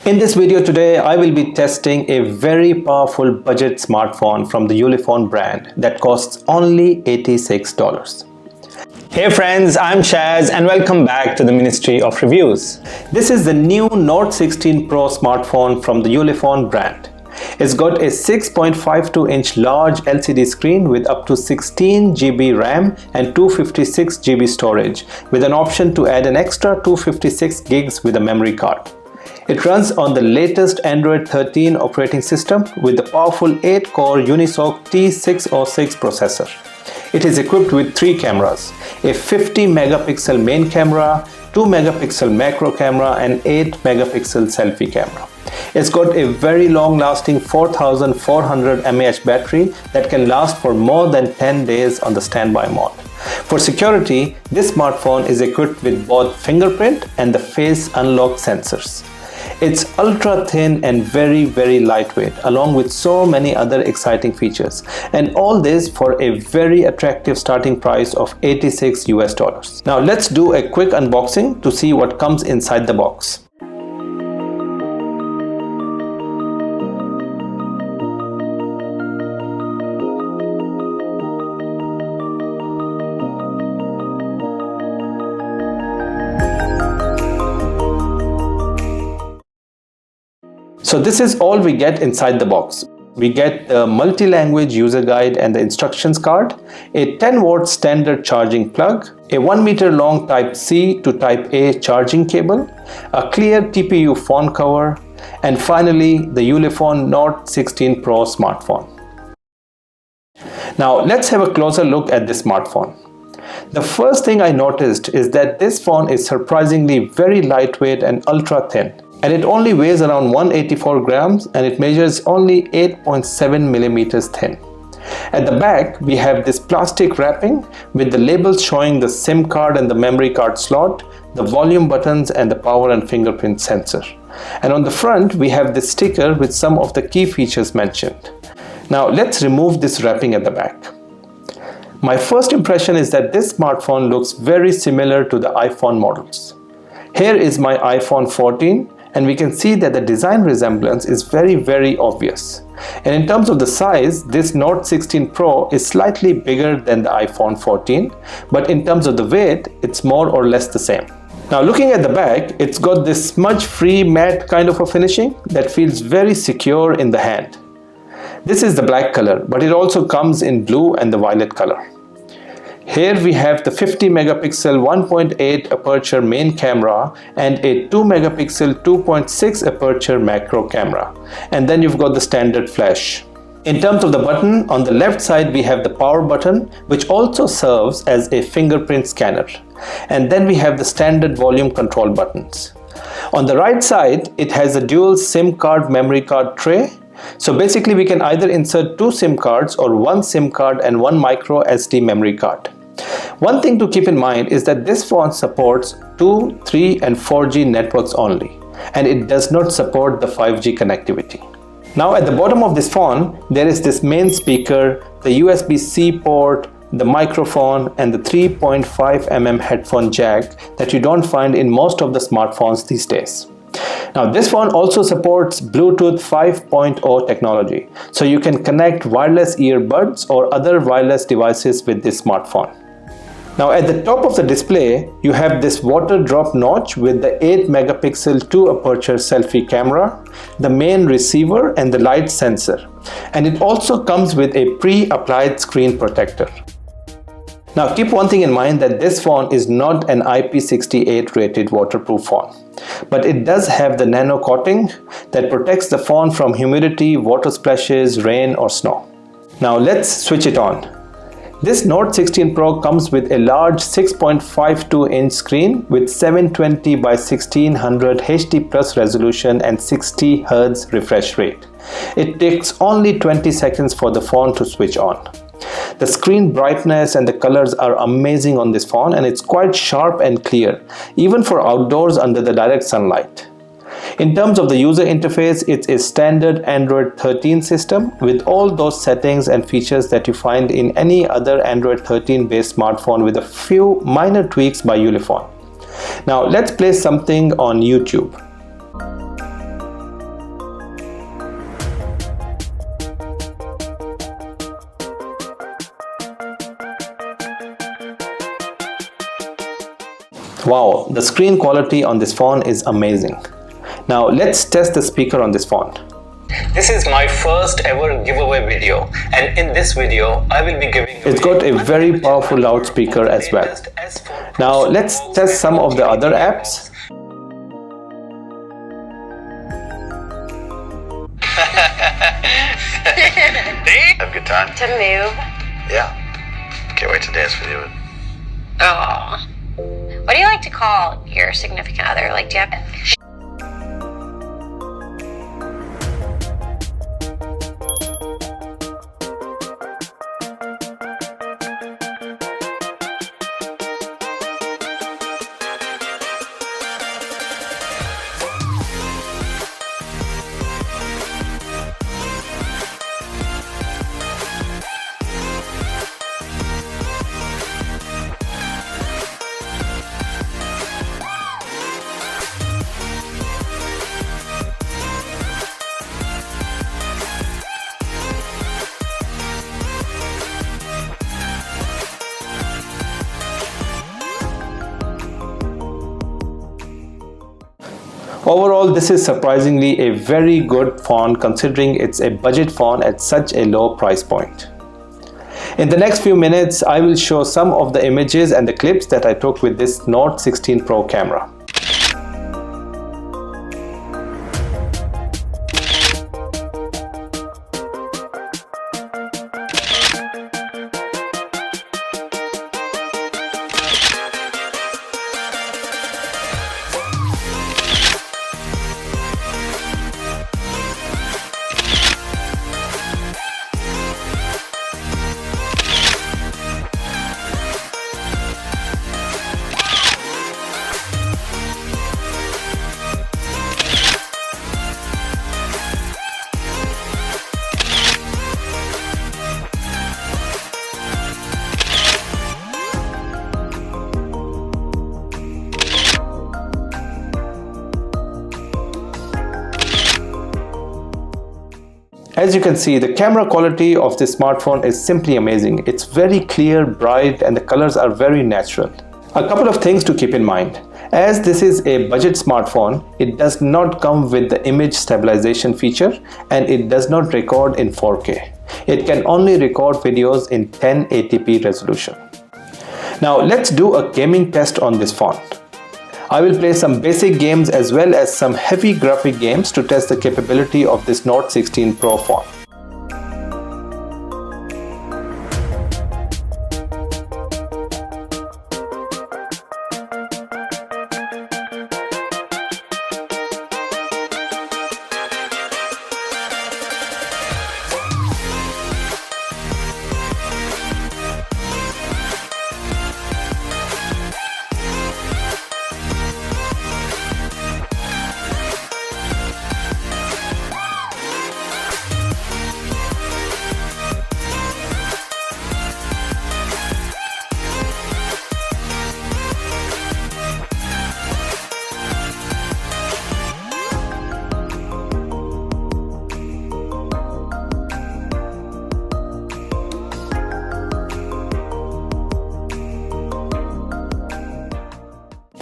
In this video today, I will be testing a very powerful budget smartphone from the Ulefone brand that costs only $86. Hey friends, I'm Shaz and welcome back to the Ministry of Reviews. This is the new Note 16 Pro smartphone from the Ulefone brand. It's got a 6.52-inch large LCD screen with up to 16 GB RAM and 256 GB storage, with an option to add an extra 256 gigs with a memory card. It runs on the latest Android 13 operating system with the powerful 8-core Unisoc T606 processor. It is equipped with 3 cameras, a 50-megapixel main camera, 2-megapixel macro camera and 8-megapixel selfie camera. It's got a very long-lasting 4400 mAh battery that can last for more than 10 days on the standby mode. For security, this smartphone is equipped with both Fingerprint and the face unlock sensors. It's ultra thin and very lightweight, along with so many other exciting features, and all this for a very attractive starting price of $86. Now let's do a quick unboxing to see what comes inside the box. So this is all we get inside the box. We get the multi-language user guide and the instructions card, a 10-watt standard charging plug, a 1-meter long Type-C to Type-A charging cable, a clear TPU phone cover, and finally the Ulefone Note 16 Pro smartphone. Now let's have a closer look at this smartphone. The first thing I noticed is that this phone is surprisingly very lightweight and ultra thin. And it only weighs around 184 grams and it measures only 8.7 millimeters thin. At the back, we have this plastic wrapping with the labels showing the SIM card and the memory card slot, the volume buttons and the power and fingerprint sensor. And on the front, we have this sticker with some of the key features mentioned. Now let's remove this wrapping at the back. My first impression is that this smartphone looks very similar to the iPhone models. Here is my iPhone 14. And we can see that the design resemblance is very obvious. And in terms of the size, this Note 16 Pro is slightly bigger than the iPhone 14, but in terms of the weight, it's more or less the same. Now looking at the back, it's got this smudge-free matte kind of a finishing that feels very secure in the hand. This is the black color, but it also comes in blue and the violet color. Here we have the 50-megapixel 1.8 aperture main camera and a 2-megapixel 2.6 aperture macro camera. And then you've got the standard flash. In terms of the button, on the left side we have the power button, which also serves as a fingerprint scanner. And then we have the standard volume control buttons. On the right side, it has a dual SIM card memory card tray. So basically we can either insert 2 SIM cards or 1 SIM card and 1 micro SD memory card. One thing to keep in mind is that this phone supports 2, 3 and 4G networks only, and it does not support the 5G connectivity. Now at the bottom of this phone, there is this main speaker, the USB-C port, the microphone and the 3.5mm headphone jack that you don't find in most of the smartphones these days. Now this phone also supports Bluetooth 5.0 technology, so you can connect wireless earbuds or other wireless devices with this smartphone. Now at the top of the display, you have this water drop notch with the 8-megapixel 2 aperture selfie camera, the main receiver and the light sensor. And it also comes with a pre-applied screen protector. Now keep one thing in mind, that this phone is not an IP68 rated waterproof phone, but it does have the nano coating that protects the phone from humidity, water splashes, rain or snow. Now let's switch it on. This Note 16 Pro comes with a large 6.52-inch screen with 720 by 1600 HD plus resolution and 60 Hz refresh rate. It takes only 20 seconds for the phone to switch on. The screen brightness and the colors are amazing on this phone, and it's quite sharp and clear, even for outdoors under the direct sunlight. In terms of the user interface, it's a standard Android 13 system with all those settings and features that you find in any other Android 13 based smartphone, with a few minor tweaks by Ulefone. Now let's play something on YouTube. Wow, the screen quality on this phone is amazing. Now let's test the speaker on this phone. This is my first ever giveaway video, and in this video I will be giving away. It's got a very powerful loudspeaker as well. Now let's test some of the other apps. Have a good time? To move. Yeah. Can't wait to dance with you. Oh. What do you like to call your significant other? Like, do you have... Overall, this is surprisingly a very good phone considering it's a budget phone at such a low price point. In the next few minutes, I will show some of the images and the clips that I took with this Note 16 Pro camera. As you can see, the camera quality of this smartphone is simply amazing. It's very clear, bright, and the colors are very natural. A couple of things to keep in mind. As this is a budget smartphone, it does not come with the image stabilization feature and it does not record in 4K. It can only record videos in 1080p resolution. Now let's do a gaming test on this phone. I will play some basic games as well as some heavy graphic games to test the capability of this Note 16 Pro phone.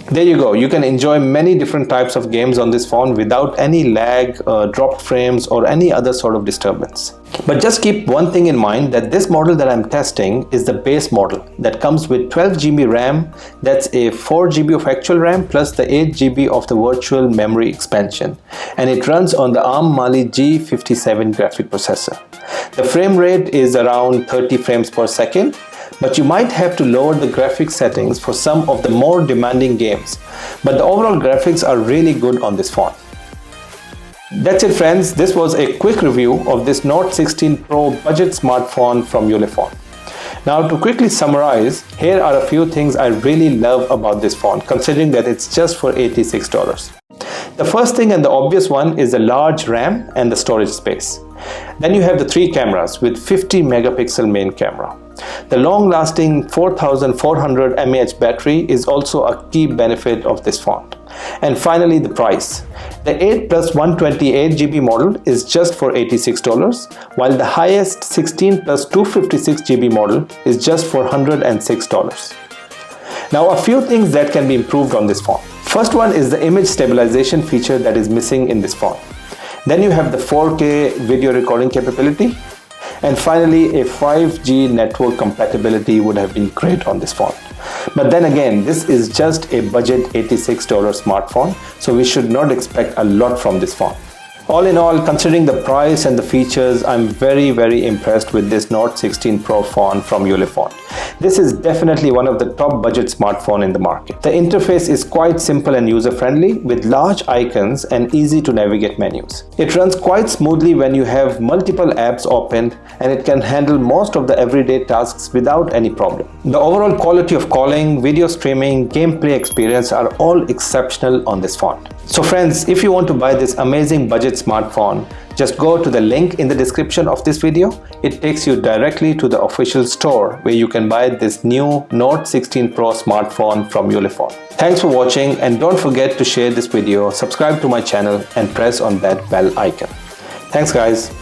There you go, you can enjoy many different types of games on this phone without any lag, dropped frames or any other sort of disturbance. But just keep one thing in mind, that this model that I'm testing is the base model that comes with 12GB RAM, that's a 4GB of actual RAM plus the 8GB of the virtual memory expansion, and it runs on the ARM Mali G57 graphic processor. The frame rate is around 30 frames per second, but you might have to lower the graphics settings for some of the more demanding games, but the overall graphics are really good on this phone. That's it friends, this was a quick review of this Note 16 Pro budget smartphone from Ulefone. Now to quickly summarize, here are a few things I really love about this phone considering that it's just for $86. The first thing and the obvious one is the large RAM and the storage space. Then you have the 3 cameras with 50 megapixel main camera. The long-lasting 4400 mAh battery is also a key benefit of this phone. And finally the price. The 8 plus 128GB model is just for $86, while the highest 16 plus 256GB model is just for $106. Now, a few things that can be improved on this phone. First one is the image stabilization feature that is missing in this phone. Then you have the 4K video recording capability. And finally, a 5G network compatibility would have been great on this phone. But then again, this is just a budget $86 smartphone, so we should not expect a lot from this phone. All in all, considering the price and the features, I'm very impressed with this Note 16 Pro phone from Ulefone. This is definitely one of the top budget smartphones in the market. The interface is quite simple and user-friendly with large icons and easy to navigate menus. It runs quite smoothly when you have multiple apps opened, and it can handle most of the everyday tasks without any problem. The overall quality of calling, video streaming, gameplay experience are all exceptional on this phone. So friends, if you want to buy this amazing budget smartphone, just go to the link in the description of this video. It takes you directly to the official store where you can buy this new Note 16 Pro smartphone from Ulefone. Thanks for watching, and don't forget to share this video, subscribe to my channel and press on that bell icon. Thanks guys.